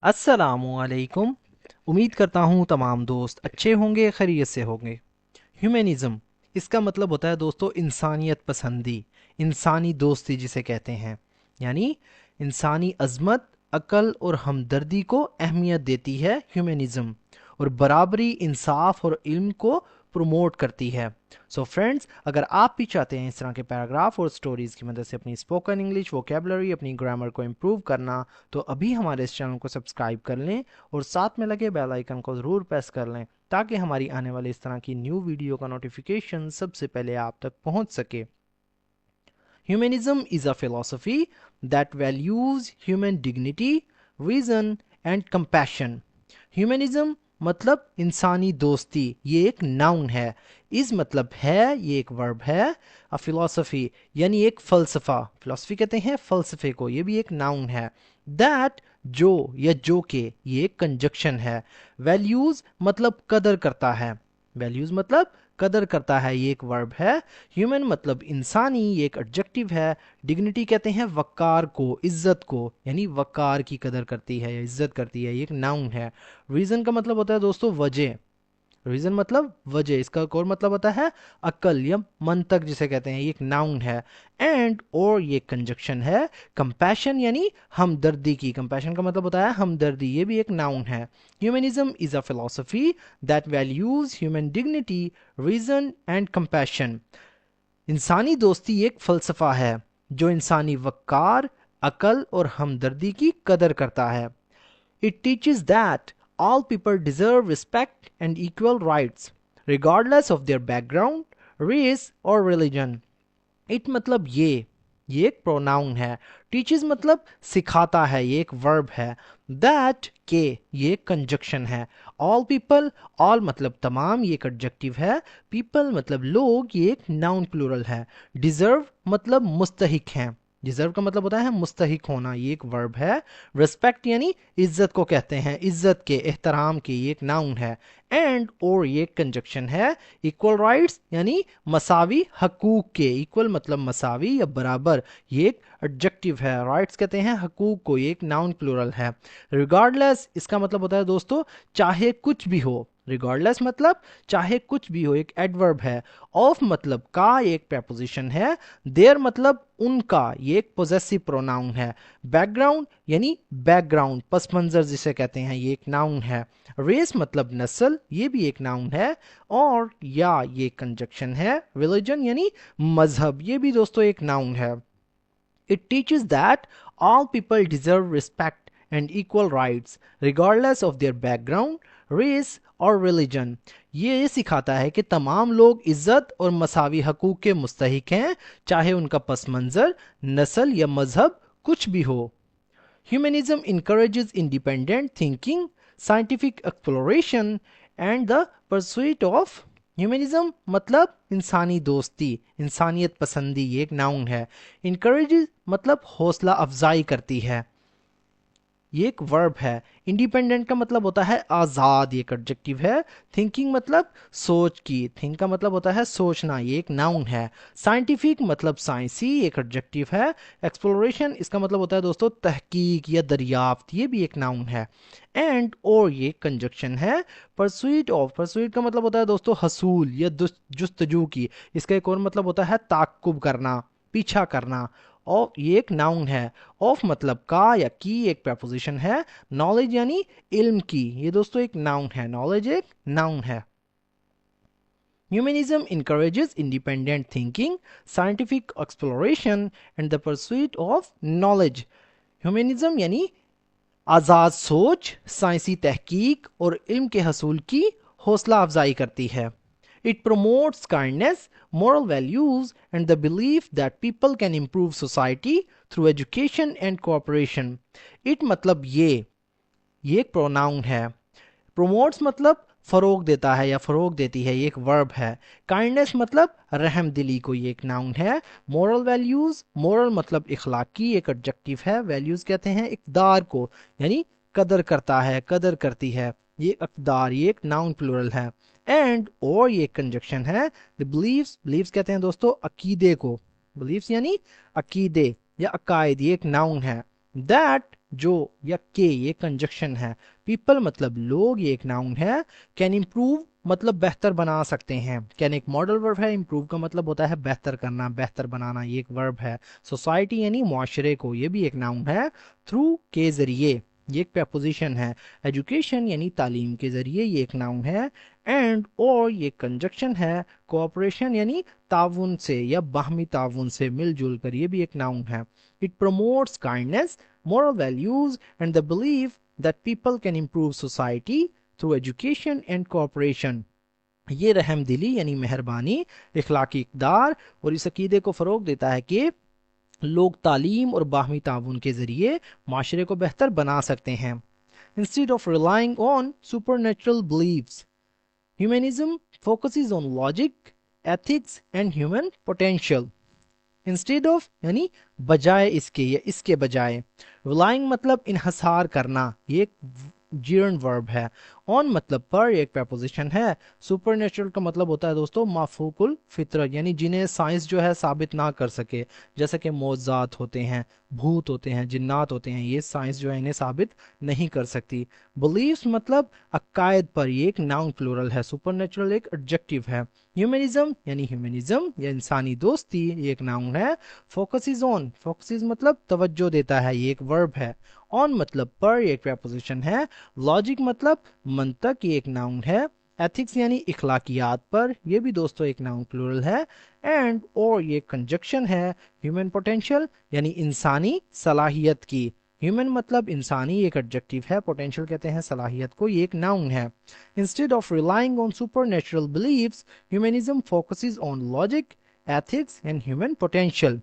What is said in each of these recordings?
अस्सलामुअलैकुम। उम्मीद करता हूँ तमाम दोस्त अच्छे होंगे, खैरियत से होंगे। ह्यूमनिज़म, इसका मतलब होता है दोस्तों इंसानियत पसंदी, इंसानी दोस्ती जिसे कहते हैं। यानी इंसानी अज़मत, अकल और हमदर्दी को अहमियत देती है ह्यूमनिज़म, और बराबरी, इंसाफ और इल्म को प्रमोट करती है। सो फ्रेंड्स, अगर आप भी चाहते हैं इस तरह के पैराग्राफ और स्टोरीज़ की मदद से अपनी स्पोकन इंग्लिश वोकेबलरी, अपनी ग्रामर को इम्प्रूव करना, तो अभी हमारे इस चैनल को सब्सक्राइब कर लें और साथ में लगे बेल आइकन को ज़रूर प्रेस कर लें, ताकि हमारी आने वाली इस तरह की न्यू वीडियो का नोटिफिकेशन सबसे पहले आप तक पहुंच सके। Humanism is a philosophy that values human dignity, reason and compassion. Humanism मतलब इंसानी दोस्ती, ये एक नाउन है। इस मतलब है, ये एक वर्ब है। अ फिलोसफी यानी एक फलसफा, फिलोसफी कहते हैं फलसफे को, ये भी एक नाउन है। दैट जो या जो के, ये एक कंजक्शन है। वैल्यूज मतलब कदर करता है, वैल्यूज मतलब कदर करता है, ये एक वर्ब है। ह्यूमन मतलब इंसानी, ये एक एडजेक्टिव है। डिग्निटी कहते हैं वकार को, इज्जत को, यानी वकार की कदर करती है या इज्जत करती है, ये एक नाउन है। रीजन का मतलब होता है दोस्तों वजह, रीजन मतलब वजह, इसका एक और मतलब होता है अकल या मंतक जिसे कहते हैं, ये एक नाउन है। एंड और ये कंजक्शन है। कंपैशन यानी हमदर्दी की, कंपैशन का मतलब होता है हमदर्दी, ये भी एक नाउन है। Humanism is a philosophy that values human dignity, reason and compassion. इंसानी दोस्ती एक फलसफा है जो इंसानी वकार, अकल और हमदर्दी की कदर करता है। It teaches that all people deserve respect and equal rights, regardless of their background, race or religion. It मतलब ये एक प्रोनाउन है। टीचेस मतलब सिखाता है, ये एक वर्ब है। दैट के, ये एक कंजक्शन है। ऑल पीपल, ऑल मतलब तमाम, ये एक एडजेक्टिव है। पीपल मतलब लोग, ये एक नाउन प्लूरल है। डिजर्व मतलब मुस्तहिक हैं, डिजर्व का मतलब होता है मुस्तहिक होना, ये एक वर्ब है। रिस्पेक्ट यानी इज्जत को कहते हैं, इज्जत के, एहतराम के, ये एक नाउन है। एंड और ये एक कंजक्शन है। इक्वल राइट्स यानी मसावी हकूक के, इक्वल मतलब मसावी या बराबर, ये एक एडजेक्टिव है। राइट्स कहते हैं हकूक को, ये एक नाउन प्लूरल है। रिगार्डलेस, इसका मतलब होता है दोस्तों चाहे कुछ भी हो, रिगार्डलेस मतलब चाहे कुछ भी हो, एक एडवर्ब है। ऑफ मतलब का, एक preposition है। देयर मतलब उनका, ये एक पोजेसिव प्रोनाउन है। बैकग्राउंड यानी बैकग्राउंड, पस मंजर जिसे कहते हैं, ये एक नाउन है। रेस मतलब नस्ल, ये भी एक नाउन है। और या ये कंजक्शन है। रिलीजन यानी मजहब, ये भी दोस्तों एक नाउन है। It teaches that all people deserve respect and equal rights, regardless of their background, race और religion. ये सिखाता है कि तमाम लोग इज्जत और मसावी हकूक के मुस्तहिक हैं, चाहे उनका पस मंज़र, नस्ल या मजहब कुछ भी हो। Humanism encourages independent thinking, scientific exploration, and the pursuit of humanism मतलब इंसानी दोस्ती, इंसानियत पसंदी, ये एक नाउन है। इनकरेज मतलब हौसला अफजाई करती है, ये एक वर्ब है। इंडिपेंडेंट का मतलब होता है आज़ाद, ये एक एडजेक्टिव है। थिंकिंग मतलब सोच की, थिंक का मतलब होता है सोचना, ये एक नाउन है। साइंटिफिक मतलब साइंसी, एक एडजेक्टिव है। एक्सप्लोरेशन, इसका मतलब होता है दोस्तों तहकीक या दरियाफ्त, ये भी एक नाउन है। एंड और ये कंजक्शन है। परसुइट ऑफ, परसुइट का मतलब होता है दोस्तों हसूल या जुस्तजू की, इसका एक और मतलब होता है ताक्कुब करना, पीछा करना। और ये एक नाउन है। ऑफ मतलब का या की, एक preposition है। नॉलेज यानी इल्म की, ये दोस्तों एक नाउन है, नॉलेज एक नाउन है। Humanism encourages independent thinking, scientific exploration and the pursuit of knowledge. Humanism यानी आज़ाद सोच, साइंसी तहकीक और इल्म के हसूल की हौसला अफजाई करती है। It promotes kindness, moral values, and the belief that people can improve society through education and cooperation. It मतलब ये एक प्रोनाउन है। प्रोमोट्स मतलब फरोग देता है या फरोग देती है, ये एक वर्ब है। काइंडनेस मतलब रहम दिली को, ये एक नाउन है। मोरल वैल्यूज, मोरल मतलब इखलाकी, एक एडजेक्टिव है। वैल्यूज कहते हैं इकदार को, यानी कदर करता है, कदर करती है, ये इकदार, ये एक नाउन प्लूरल है। एंड और ये कंजक्शन है। द बिलीव्स, बिलीव्स कहते हैं दोस्तों अकीदे को, बिलीव्स यानी अकीदे या अकायद, ये एक नाउन है। दैट जो या के ये कंजक्शन है। पीपल मतलब लोग, ये एक नाउन है। कैन इम्प्रूव मतलब बेहतर बना सकते हैं। कैन एक मॉडल वर्ब है, इम्प्रूव का मतलब होता है बेहतर करना, बेहतर बनाना, ये एक वर्ब है। सोसाइटी यानी मुआशरे को, ये भी एक नाउन है। थ्रू के जरिए, ये एक प्रपोजिशन है। एजुकेशन यानी तालीम के जरिए, ये एक नाउन है। एंड और ये कंजक्शन है। कोऑपरेशन यानी ताउन से या बाहमी ताउन से, मिलजुल कर, ये भी एक नाउन है। It promotes kindness, moral values, and the belief that people can improve society through education and cooperation. ये रहम दिली यानी मेहरबानी, इखलाकी इक़दार और इस अकीदे को फ़रोग देता है कि लोग तालीम और बाहमी ताउन के ज़रिए माशरे को बेहतर बना सकते हैं। Instead of relying on supernatural beliefs, humanism focuses on logic, ethics, and human potential. Instead of यानी बजाय इसके या इसके बजाय। रिलाइंग मतलब इन्हसार करना, ये एक जीर्ण वर्ब है। ऑन मतलब पर, एक प्रपोजिशन है। सुपर का मतलब होता है दोस्तों माफूकुल फितरत, यानी जिन्हें साइंस जो है साबित ना कर सके, जैसे कि मौजात होते हैं, भूत होते हैं, जिन्नात होते हैं, ये साइंस जो है इन्हें साबित नहीं कर सकती। बिलीव्स मतलब अकायद पर, ये एक नाउन प्लूरल है। सुपर एक एडजेक्टिव है। ह्यूमनिज्म यानी ह्यूमनिज्म या इंसानी दोस्ती, ये एक नाउन है। Focus is on, focus is मतलब तवज्जो देता है, ये एक वर्ब है। ऑन मतलब पर, ये एक प्रपोजिशन है। लॉजिक मतलब मंतक, ये एक नाउन है। एथिक्स यानी इखलाकियात पर, ये भी दोस्तों एक नाउन प्लूरल है। एंड और ये कंजक्शन है। ह्यूमन पोटेंशियल यानी इंसानी सलाहियत की। ह्यूमन मतलब इंसानी, एक एडजेक्टिव है। पोटेंशियल कहते हैं सलाहियत को, ये एक नाउन है। Instead of relying on super believes, humanism focuses on logic, ethics and human potential.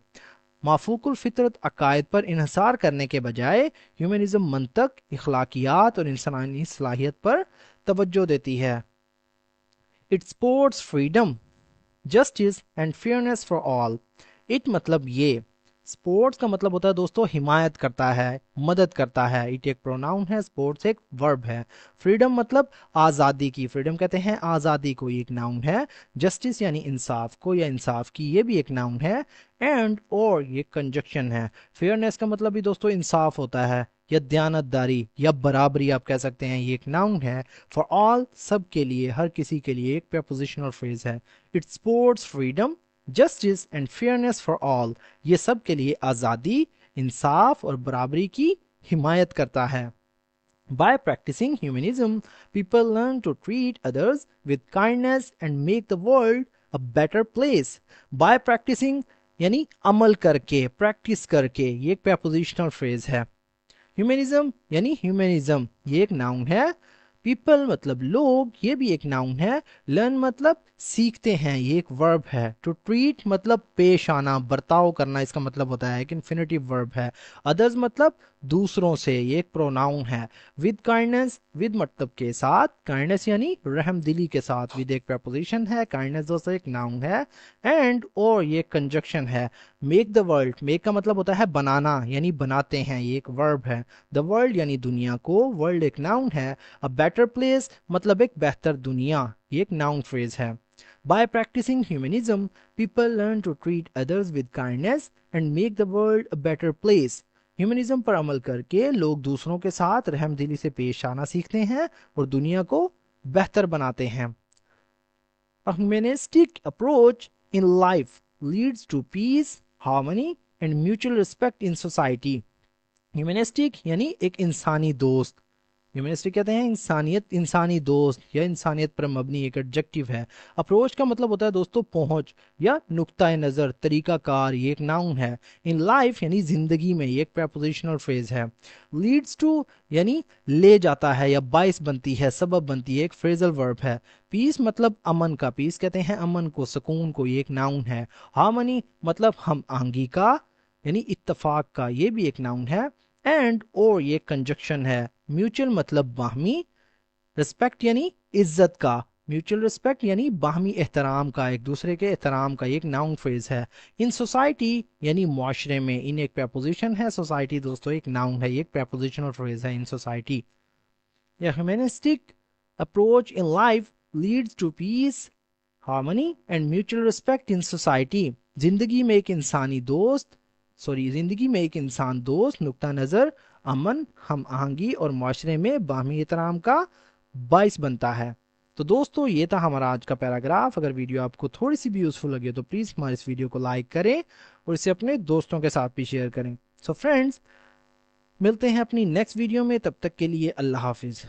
माफूकुल फितरत अकायद पर इन्हसार करने के बजाय ह्यूमनिज्म मंतक, इखलाकियात और इंसानी सलाहियत पर तवज्जो देती है। It supports freedom, justice and fairness for all. It मतलब ये, स्पोर्ट्स का मतलब होता है दोस्तों हिमायत करता है, मदद करता है। इट एक प्रोनाउन है, स्पोर्ट्स एक वर्ब है। फ्रीडम मतलब आज़ादी की, फ्रीडम कहते हैं आज़ादी को, ये एक नाउन है। जस्टिस यानी इंसाफ को या इंसाफ की, ये भी एक नाउन है। एंड और ये कंजक्शन है। फेयरनेस का मतलब भी दोस्तों इंसाफ होता है या दयानतदारी या बराबरी आप कह सकते हैं, ये एक नाउन है। फॉर ऑल सब के लिए, हर किसी के लिए, एक प्रपोजिशनल फ्रेज है। It supports freedom, justice and fairness for all, ये सब के लिए आज़ादी, इंसाफ और बराबरी की हिमायत करता है। By practicing humanism, people learn to treat others with kindness and make the world a better place. By practicing यानी अमल करके, प्रैक्टिस करके, ये एक prepositional phrase है। ह्यूमनिज्म यानी ह्यूमनिज्म, ये एक नाउन है। पीपल मतलब लोग, ये भी एक नाउन है। लर्न मतलब सीखते हैं, ये एक वर्ब है। टू ट्रीट मतलब पेश आना, बर्ताव करना, इसका मतलब होता है एक इन्फिनेटिव वर्ब है। अदर्स मतलब दूसरों से, ये एक प्रोनाउन है। विद काइंडनेस, विद मतलब के साथ, काइंडनेस यानी रहम दिली के साथ, विद एक प्रपोजिशन है। काइंडनेस दोस्तों एक नाउन है। एंड और ये कंजक्शन है। मेक द वर्ल्ड, मेक का मतलब होता है बनाना यानी बनाते हैं, ये एक वर्ब है। द वर्ल्ड यानी दुनिया को, वर्ल्ड एक नाउन है। अ बेटर प्लेस मतलब एक बेहतर दुनिया, ये एक नाउन फ्रेज है। By practicing humanism, people learn to treat others with kindness and make the world a better place. Humanism पर अमल करके लोग दूसरों के साथ रहमदिली से पेश आना सीखते हैं और दुनिया को बेहतर बनाते हैं। A humanistic approach in life leads to peace, harmony and mutual respect in society. Humanistic यानी एक इंसानी दोस्त, ह्यूमनिस्टिक कहते हैं इंसानियत, इंसानी दोस्त या इंसानियत पर मबनी, एक एडजेक्टिव है। अप्रोच का मतलब होता है दोस्तों पहुंच या नुक्ता नज़र, तरीका कार, ये एक नाउन है। इन लाइफ यानी जिंदगी में, ये एक प्रपोजिशनल फ्रेज है। लीड्स टू यानी ले जाता है या बाइस बनती है, सबब बनती है, एक फ्रेजल वर्ब है। पीस मतलब अमन का, पीस कहते हैं अमन को, सुकून को, ये एक नाउन है। हार्मनी मतलब हम आहंगी का यानी इत्तफाक का, ये भी एक नाउन है। एंड और ये कंजक्शन है। म्यूचुअल मतलब बाहमी, रिस्पेक्ट यानी इज्जत का, म्यूचुअल रिस्पेक्ट यानी बाहमी एहतराम का, एक दूसरे के एहतराम का, एक नाउन फ्रेज है। इन सोसाइटी यानी मुआशरे में, इन एक प्रपोजिशन है। सोसाइटी दोस्तों एक नाउन है, एक प्रपोजिशनल फ्रेज है। इन सोसाइटी, या humanistic approach in life leads to peace, harmony and mutual respect in society. जिंदगी में एक इंसानी दोस्त, जिंदगी में एक इंसान दोस्त, नुक्ता नज़र, امن، ہم آہنگی اور معاشرے میں باہمی احترام کا باعث بنتا ہے۔ تو دوستو یہ تھا ہمارا آج کا پیراگراف۔ اگر ویڈیو آپ کو تھوڑی سی بھی یوزفل لگے تو پلیز ہمارے اس ویڈیو کو لائک کریں اور اسے اپنے دوستوں کے ساتھ بھی شیئر کریں۔ سو فرینڈز، ملتے ہیں اپنی نیکسٹ ویڈیو میں، تب تک کے لیے اللہ حافظ۔